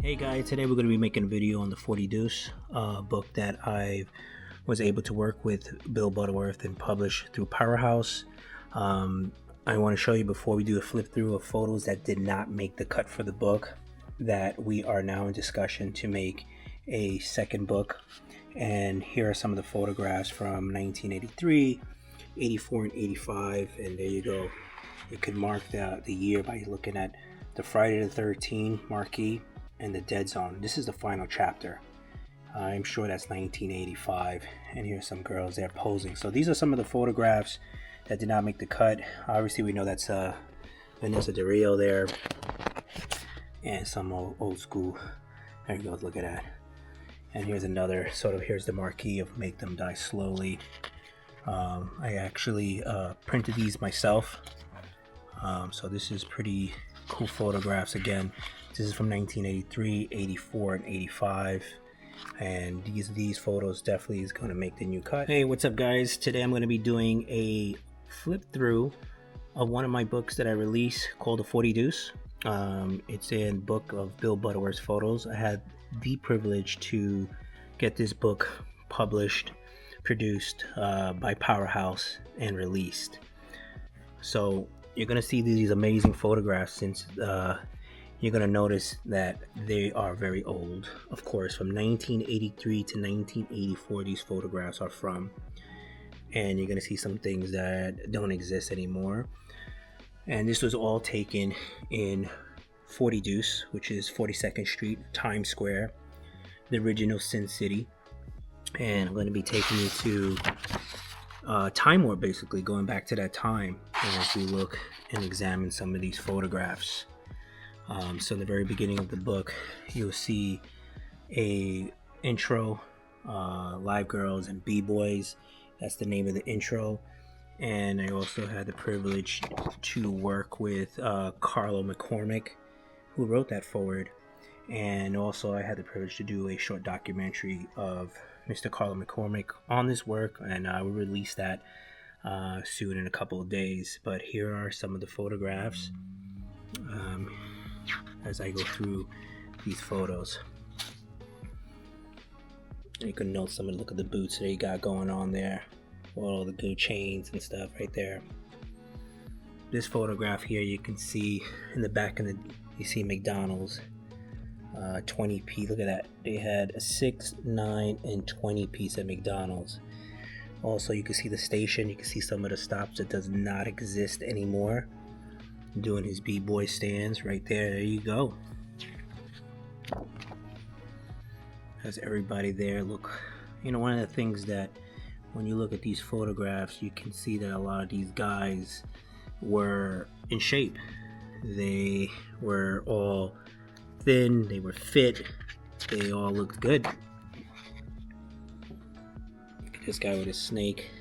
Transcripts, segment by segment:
Hey guys, today we're going to be making a video on the Forty-Deuce book that I was able to work with Bill Butterworth and publish through powerHouse. I want to show you before we do a flip through of photos that did not make the cut for the book that we are now in discussion to make a second book. And here are some of the photographs from 1983, 84, and 85. And there you go. You can mark the year by looking at the Friday the 13th marquee and the dead zone. This is the final chapter. I'm sure that's 1985, and here's some girls there posing. So these are some of the photographs that did not make the cut. Obviously we know that's Vanessa Ariel there, and some old school. There you go, look at that. And here's another here's the marquee of Make Them Die Slowly. I actually printed these myself, so this is pretty cool photographs. Again, this is from 1983, 84, and 85. And these photos definitely is going to make the new cut. Hey, what's up guys? Today I'm going to be doing a flip through of one of my books that I released called the Forty-Deuce. It's a book of Bill Butterworth's photos. I had the privilege to get this book published, produced by powerHouse, and released. So you're going to see these amazing photographs, since you're going to notice that they are very old. Of course, from 1983 to 1984 these photographs are from, and you're going to see some things that don't exist anymore. And this was all taken in Forty-Deuce, which is 42nd Street, Times Square, the original Sin City. And I'm going to be taking you to time warp, basically going back to that time, and as we look and examine some of these photographs. So in the very beginning of the book, you'll see a intro, Live Girls and B-Boys. That's the name of the intro. And I also had the privilege to work with Carlo McCormick, who wrote that forward. And also I had the privilege to do a short documentary of Mr. Carlo McCormick on this work, and I will release that soon in a couple of days. But here are some of the photographs as I go through these photos. You can note some of the look of the boots that he got going on there, all the good chains and stuff right there. This photograph here, you can see in the back of you see McDonald's 20p. Look at that, they had a 6, 9, and 20 piece at McDonald's. Also, you can see the station, you can see some of the stops that does not exist anymore. Doing his b-boy stands right there. There you go. Has everybody there. Look, one of the things that when you look at these photographs, you can see that a lot of these guys were in shape. They were all thin, they were fit, they all looked good. Look at this guy with his snake.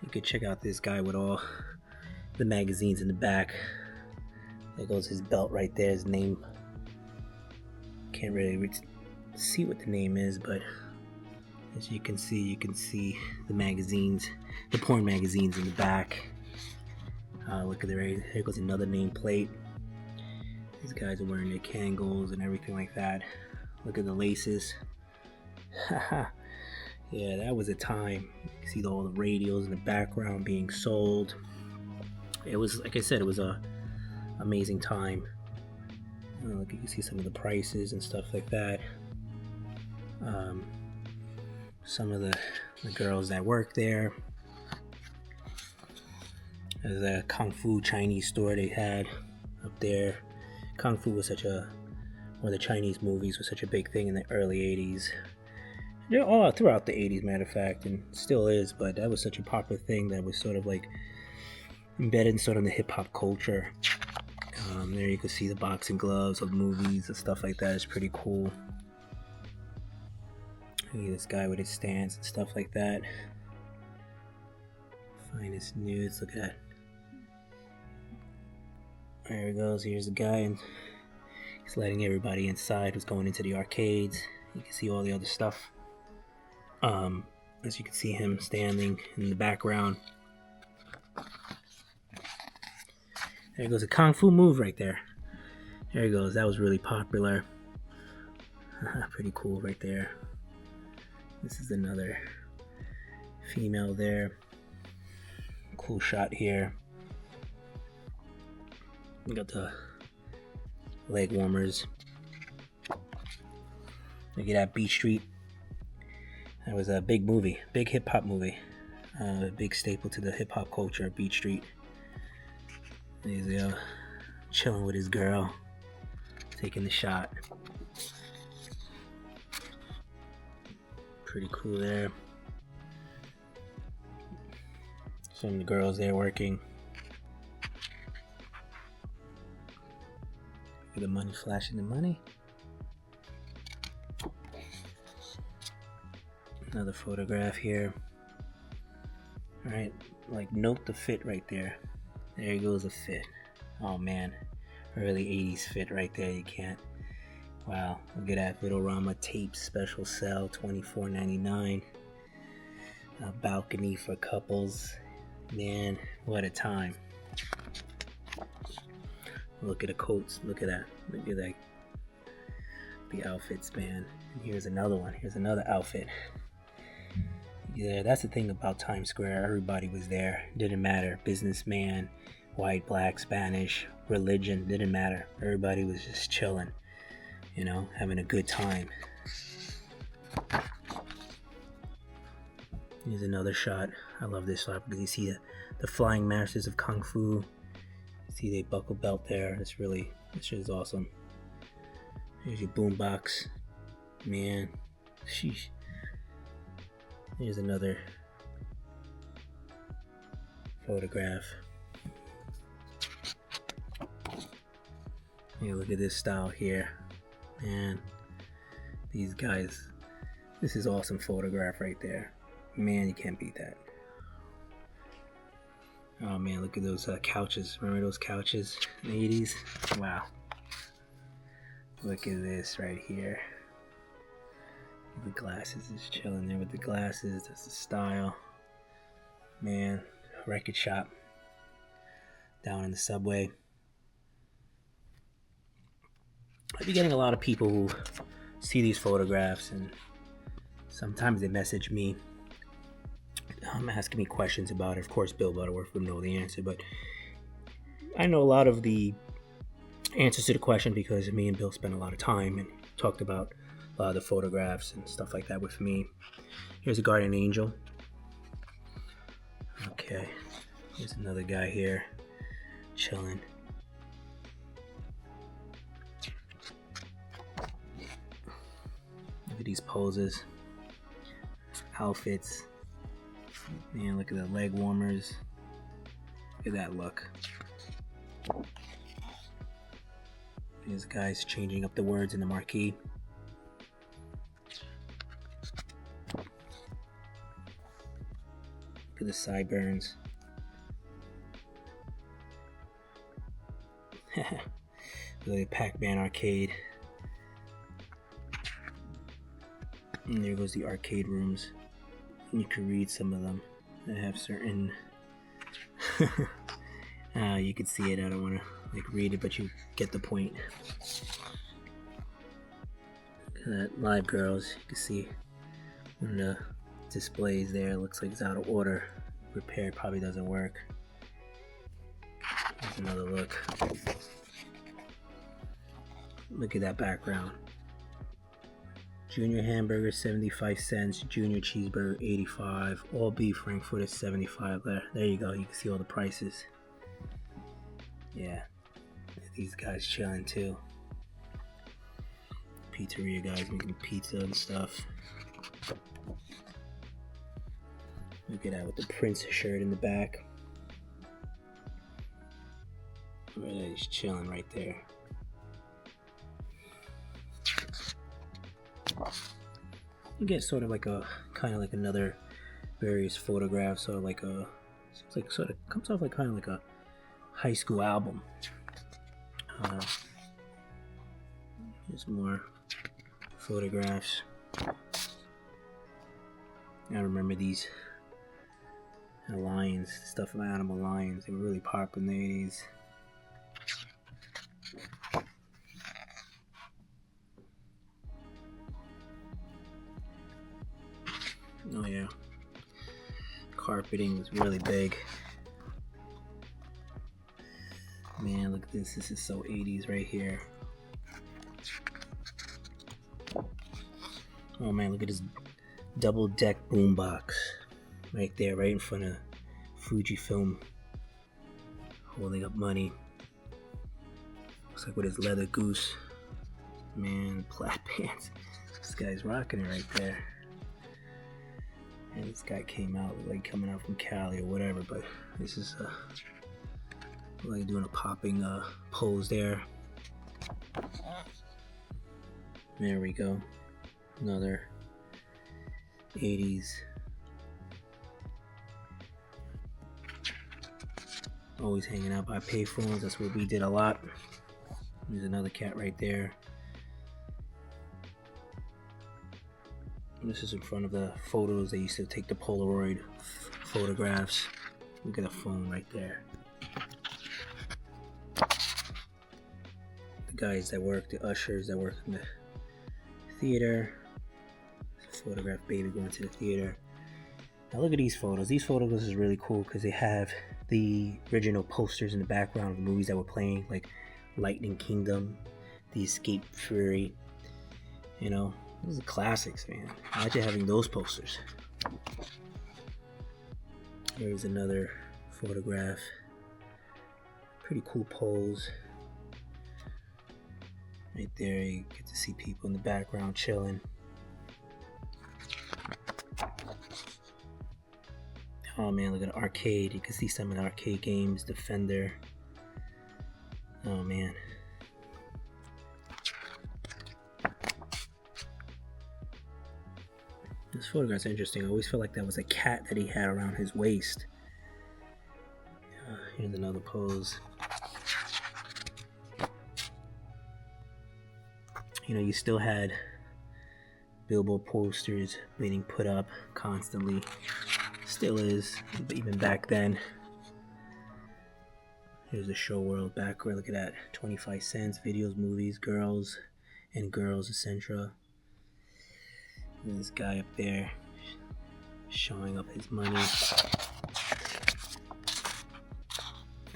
You could check out this guy with all the magazines in the back. There goes his belt right there, his name. Can't really see what the name is, but as you can see the magazines, the porn magazines in the back. Look at there goes another nameplate. These guys are wearing their Kangol and everything like that. Look at the laces. Yeah, that was a time. You can see all the radios in the background being sold. It was, like I said, it was a amazing time. Look, you can see some of the prices and stuff like that. Some of the girls that work there. There's a Kung Fu Chinese store they had up there. Kung Fu was one of the Chinese movies was such a big thing in the early 80s. They're all throughout the 80s, matter of fact, and still is, but that was such a popular thing that was sort of like embedded in the hip-hop culture. There you can see the boxing gloves of movies and stuff like that. It's pretty cool. Look at this guy with his stance and stuff like that. Finest nudes, look at that. There he goes, here's the guy, and he's letting everybody inside who's going into the arcades. You can see all the other stuff. As you can see him standing in the background. There goes a Kung Fu move right there. There he goes. That was really popular. Pretty cool right there. This is another female there. Cool shot here. We got the leg warmers. Look at that, Beat Street. That was a big movie, big hip hop movie. A big staple to the hip hop culture, Beat Street. He's chilling with his girl, taking the shot. Pretty cool there. Some of the girls there working. Look at the money, flashing the money. Another photograph here. Alright, like note the fit right there. There goes a fit. Oh man, early 80s fit right there. You can't. Wow, look at that. Little Rama tape special sale, $24.99. A balcony for couples. Man, what a time. Look at the coats. Look at that. Look at that. The outfits, man. And here's another one. Here's another outfit. Yeah, that's the thing about Times Square. Everybody was there. Didn't matter. Businessman, white, black, Spanish, religion, didn't matter. Everybody was just chilling, you know, having a good time. Here's another shot. I love this shot because you see the flying masters of Kung Fu. See they buckle belt there. This shit is awesome. Here's your boombox. Man, sheesh. Here's another photograph. Hey, look at this style here. Man, these guys, this is awesome photograph right there. Man, you can't beat that. Oh man, look at those couches. Remember those couches in the 80s? Wow. Look at this right here. The glasses is chilling there with the glasses. That's the style. Man, record shop down in the subway. I've been getting a lot of people who see these photographs and sometimes they message me asking me questions about it. Of course, Bill Butterworth would know the answer, but I know a lot of the answers to the question because me and Bill spent a lot of time and talked about a lot of the photographs and stuff like that with me. Here's a guardian angel. Okay, here's another guy here chilling. Look at these poses, outfits. Man, look at the leg warmers. Look at that look. These guys changing up the words in the marquee. Look at the sideburns. Look at the Pac-Man arcade. And there goes the arcade rooms. You can read some of them. They have certain you can see it. I don't want to read it, but you get the point. Look at that, live girls. You can see one of the displays there. It looks like it's out of order. Repair probably doesn't work. Here's another look. Look at that background. Junior hamburger 75 cents, junior cheeseburger 85, all beef Frankfurt is 75. There you go. You can see all the prices. Yeah, these guys chilling too. Pizzeria guys making pizza and stuff. Look at that with the Prince shirt in the back. He's chilling right there. You get sort of like a kind of like another various photographs, sort of like a seems like sort of comes off like kind of like a high school album. Here's more photographs. I remember these lions, stuff from Animal Lions. They were really popular in the 80s. Oh yeah, carpeting is really big. Man, look at this. This is so 80s right here. Oh man, look at this double deck boombox right there, right in front of Fujifilm, holding up money. Looks like with his leather goose. Man, plaid pants. This guy's rocking it right there. And this guy came out like coming out from Cali or whatever, but this is like doing a popping pose there. There we go. Another 80s. Always hanging out by payphones. That's what we did a lot. There's another cat right there. This is in front of the photos. They used to take the Polaroid photographs. Look at the phone right there. The guys that work, the ushers that work in the theater. Photograph baby going to the theater. Now look at these photos. These photos is really cool because they have the original posters in the background of the movies that were playing, like Lightning Kingdom, The Escape Fury. You know, those are classics, man. Imagine having those posters. Here's another photograph. Pretty cool pose. Right there, you get to see people in the background chilling. Oh man, look at the arcade. You can see some of the arcade games. Defender. Oh man. This photograph's interesting. I always feel like that was a cat that he had around his waist. Here's another pose. You know, you still had billboard posters being put up constantly. Still is, but even back then. Here's the show world backward. Look at that. 25 cents, videos, movies, girls, and girls, etc. This guy up there showing up his money.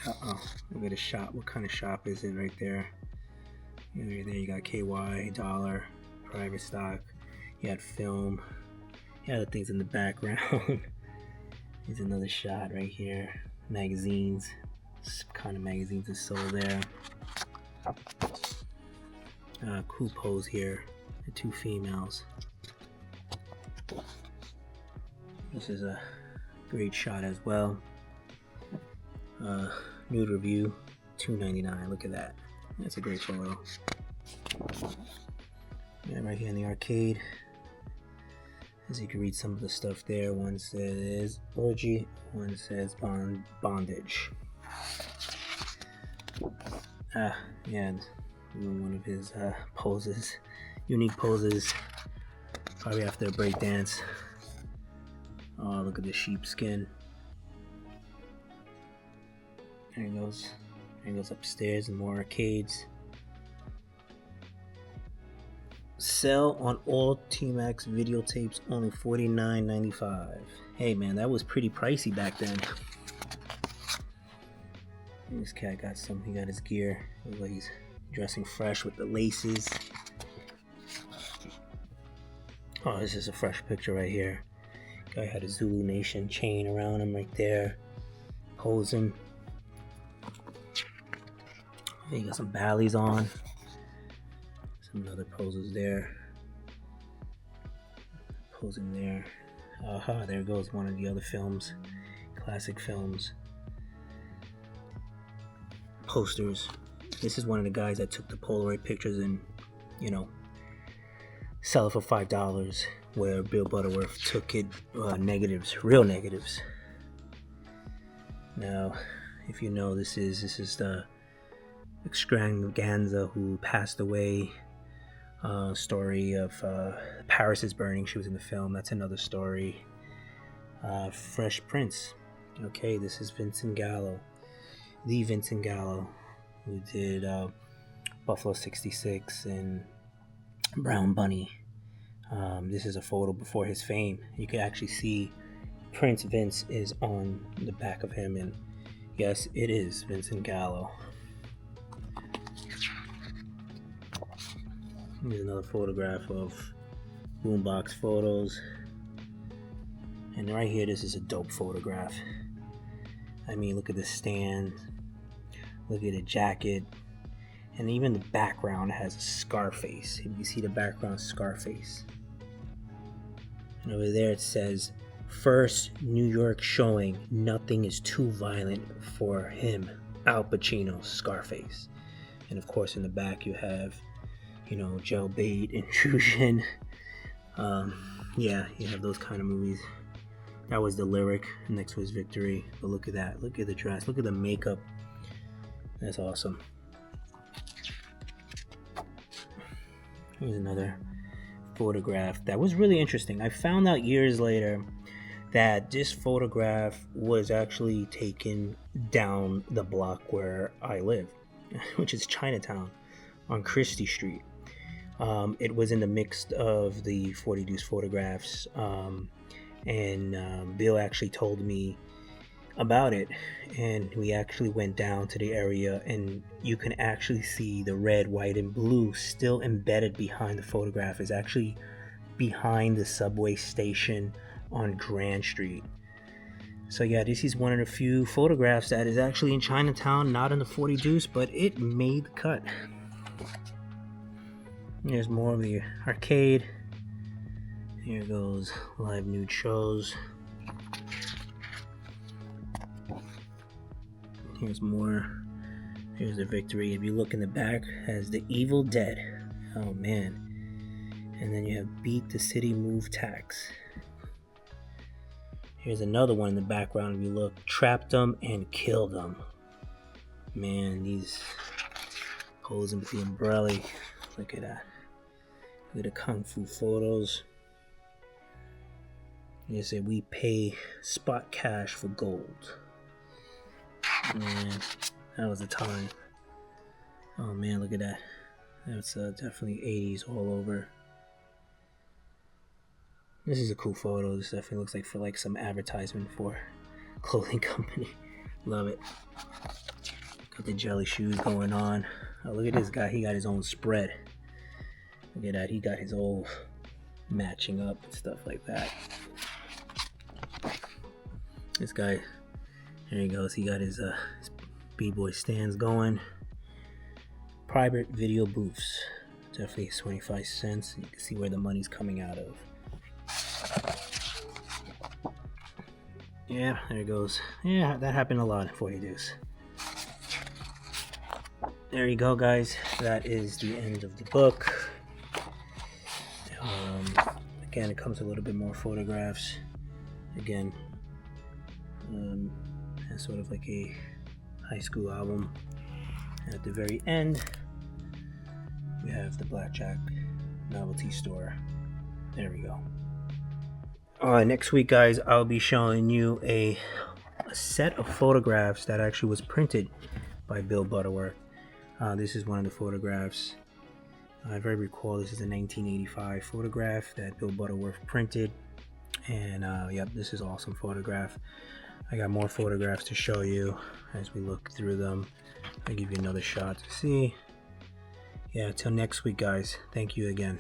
Uh-oh. Look at the shop. What kind of shop is it right there? Right there you got KY, dollar, private stock. You had film. You had the things in the background. Here's another shot right here. Magazines. What kind of magazines are sold there? Cool pose here. The two females. This is a great shot as well. Nude review, $2.99. Look at that. That's a great photo. Yeah, right here in the arcade. As you can read some of the stuff there. One says orgy, one says bondage. Yeah, one of his poses, unique poses, probably after a break dance. Oh, look at the sheepskin. There he goes. There he goes upstairs and more arcades. Sell on all T-Max videotapes, only $49.95. Hey man, that was pretty pricey back then. This cat got he got his gear. Looks like he's dressing fresh with the laces. Oh, this is a fresh picture right here. Guy had a Zulu Nation chain around him right there, posing. He got some Bally's on. Some other poses there. Posing there. Aha, there goes one of the other films. Classic films. Posters. This is one of the guys that took the Polaroid pictures and, you know, sell it for $5, where Bill Butterworth took it negatives, real negatives. Now, if you know, this is the extravaganza who passed away. Story of Paris is Burning. She was in the film. That's another story. Fresh Prince. Okay, this is Vincent Gallo. The Vincent Gallo, who did Buffalo 66 and Brown Bunny. This is a photo before his fame. You can actually see Prince Vince is on the back of him, and yes, it is Vincent Gallo. Here's another photograph of Boombox Photos. And right here, this is a dope photograph. I mean, look at the stand. Look at the jacket. And even the background has a Scarface. If you see the background, Scarface. And over there it says, first New York showing, nothing is too violent for him. Al Pacino, Scarface. And of course in the back you have, you know, Jailbait, Intrusion. Yeah, you have those kind of movies. That was the lyric. Next was Victory. But look at that. Look at the dress. Look at the makeup. That's awesome. Here's another photograph that was really interesting. I found out years later that this photograph was actually taken down the block where I live, which is Chinatown on Christie Street. It was in the mix of the Forty-Deuce photographs, and Bill actually told me about it, and we actually went down to the area, and you can actually see the red, white, and blue still embedded behind the photograph. Is actually behind the subway station on Grand Street. So yeah, this is one of the few photographs that is actually in Chinatown, not in the Forty-Deuce, but it made the cut. Here's more of the arcade. Here goes live nude shows. Here's more. Here's the Victory. If you look in the back, has the Evil Dead. Oh man. And then you have Beat the City Move Tax. Here's another one in the background. If you look, Trapped Them and Killed Them. Man, these posing with the umbrella. Look at that. Look at the Kung Fu photos. They say we pay spot cash for gold. Man, that was the time. Oh man, look at that. That's definitely 80s all over. This is a cool photo. This definitely looks like for like some advertisement for a clothing company. Love it. Got the jelly shoes going on. Oh, look at this guy. He got his own spread. Look at that. He got his old matching up and stuff like that. This guy, there he goes. He got his B-boy stands going. Private video booths. Definitely 25 cents. You can see where the money's coming out of. Yeah, there it goes. Yeah, that happened a lot in Forty-Deuce. There you go, guys. That is the end of the book. Again, it comes with a little bit more photographs. Again, it's sort of like a high school album. And at the very end, we have the Blackjack Novelty Store. There we go. Alright, next week, guys, I'll be showing you a set of photographs that actually was printed by Bill Butterworth. This is one of the photographs. If I recall, this is a 1985 photograph that Bill Butterworth printed. And yep, this is an awesome photograph. I got more photographs to show you as we look through them. I'll give you another shot to see. Yeah, till next week, guys. Thank you again.